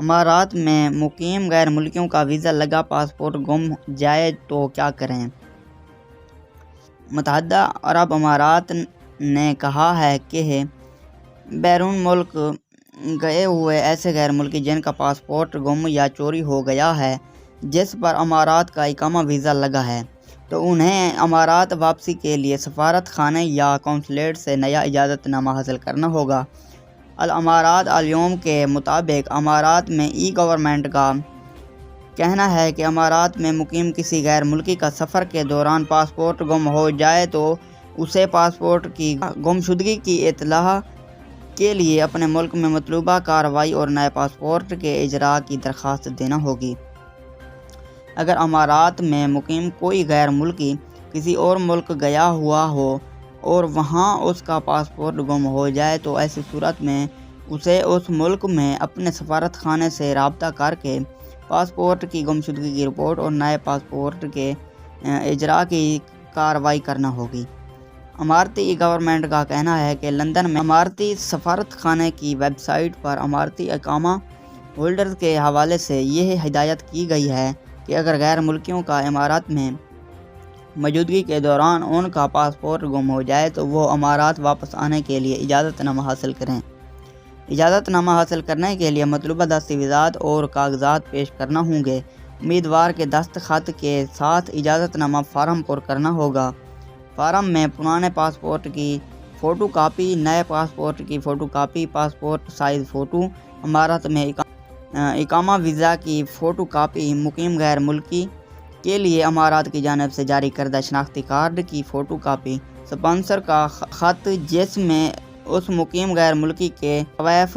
امارات میں مقیم غیر ملکیوں کا ویزا لگا پاسپورٹ گم جائے تو کیا کریں؟ متحدہ عرب امارات نے کہا ہے کہ بیرون ملک گئے ہوئے ایسے غیر ملکی جن کا پاسپورٹ گم یا چوری ہو گیا ہے، جس پر امارات کا اقامہ ویزا لگا ہے، تو انہیں امارات واپسی کے لیے سفارت خانے یا قونصلیٹ سے نیا اجازت نامہ حاصل کرنا ہوگا۔ الامارات الیوم کے مطابق امارات میں ای گورنمنٹ کا کہنا ہے کہ امارات میں مقیم کسی غیر ملکی کا سفر کے دوران پاسپورٹ گم ہو جائے تو اسے پاسپورٹ کی گمشدگی کی اطلاع کے لیے اپنے ملک میں مطلوبہ کارروائی اور نئے پاسپورٹ کے اجراء کی درخواست دینا ہوگی۔ اگر امارات میں مقیم کوئی غیر ملکی کسی اور ملک گیا ہوا ہو اور وہاں اس کا پاسپورٹ گم ہو جائے تو ایسی صورت میں اسے اس ملک میں اپنے سفارت خانے سے رابطہ کر کے پاسپورٹ کی گمشدگی کی رپورٹ اور نئے پاسپورٹ کے اجراء کی کارروائی کرنا ہوگی۔ اماراتی ای گورنمنٹ کا کہنا ہے کہ لندن میں اماراتی سفارت خانے کی ویب سائٹ پر اماراتی اقامہ ہولڈرز کے حوالے سے یہ ہدایت کی گئی ہے کہ اگر غیر ملکیوں کا امارات میں موجودگی کے دوران ان کا پاسپورٹ گم ہو جائے تو وہ امارات واپس آنے کے لیے اجازت نامہ حاصل کریں۔ اجازت نامہ حاصل کرنے کے لیے مطلوبہ دستاویزات اور کاغذات پیش کرنا ہوں گے۔ امیدوار کے دستخط کے ساتھ اجازت نامہ فارم پر کرنا ہوگا۔ فارم میں پرانے پاسپورٹ کی فوٹو کاپی، نئے پاسپورٹ کی photo copy, passport size photo, امارات میں اقامہ ویزا کی فوٹو کاپی، مقیم غیر ملکی کے لیے امارات کی جانب سے جاری کردہ شناختی کارڈ کی فوٹو کاپی، اسپانسر کا خط جس میں اس مقیم غیر ملکی کے کویف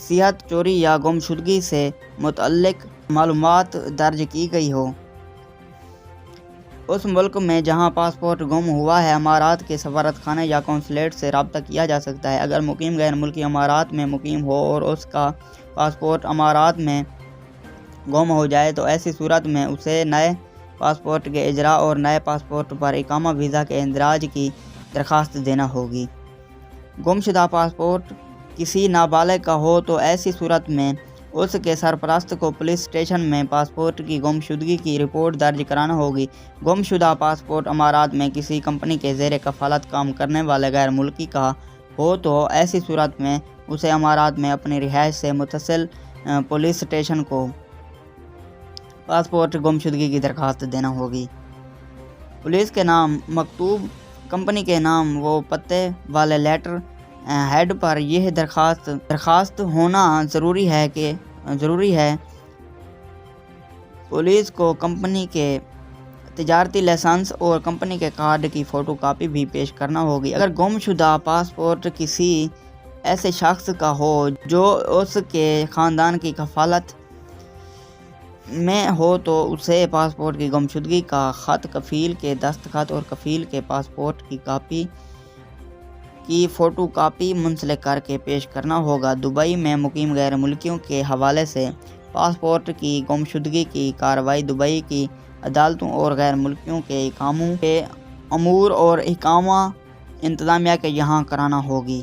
صحت چوری یا گمشدگی سے متعلق معلومات درج کی گئی ہو۔ اس ملک میں جہاں پاسپورٹ گم ہوا ہے امارات کے سفارت خانے یا قونصلیٹ سے رابطہ کیا جا سکتا ہے۔ اگر مقیم غیر ملکی امارات میں مقیم ہو اور اس کا پاسپورٹ امارات میں گم ہو جائے تو ایسی صورت میں اسے نئے پاسپورٹ کے اجراء اور نئے پاسپورٹ پر اقامہ ویزا کے اندراج کی درخواست دینا ہوگی۔ گمشدہ پاسپورٹ کسی نابالغ کا ہو تو ایسی صورت میں اس کے سرپرست کو پولیس اسٹیشن میں پاسپورٹ کی گمشدگی کی رپورٹ درج کرانا ہوگی۔ گمشدہ پاسپورٹ امارات میں کسی کمپنی کے زیر کفالت کام کرنے والے غیر ملکی کا ہو تو ایسی صورت میں اسے امارات میں اپنی رہائش سے متصل پولیس اسٹیشن کو پاسپورٹ گمشدگی کی درخواست دینا ہوگی۔ پولیس کے نام مکتوب، کمپنی کے نام و پتے والے لیٹر ہیڈ پر یہ درخواست ہونا ضروری ہے۔ پولیس کو کمپنی کے تجارتی لائسنس اور کمپنی کے کارڈ کی فوٹو کاپی بھی پیش کرنا ہوگی۔ اگر گمشدہ پاسپورٹ کسی ایسے شخص کا ہو جو اس کے خاندان کی کفالت میں ہو تو اسے پاسپورٹ کی گمشدگی کا خط، کفیل کے دستخط اور کفیل کے پاسپورٹ کی کاپی کی فوٹو کاپی منسلک کر کے پیش کرنا ہوگا۔ دبئی میں مقیم غیر ملکیوں کے حوالے سے پاسپورٹ کی گمشدگی کی کارروائی دبئی کی عدالتوں اور غیر ملکیوں کے اقاموں کے امور اور اقامہ انتظامیہ کے یہاں کرانا ہوگی۔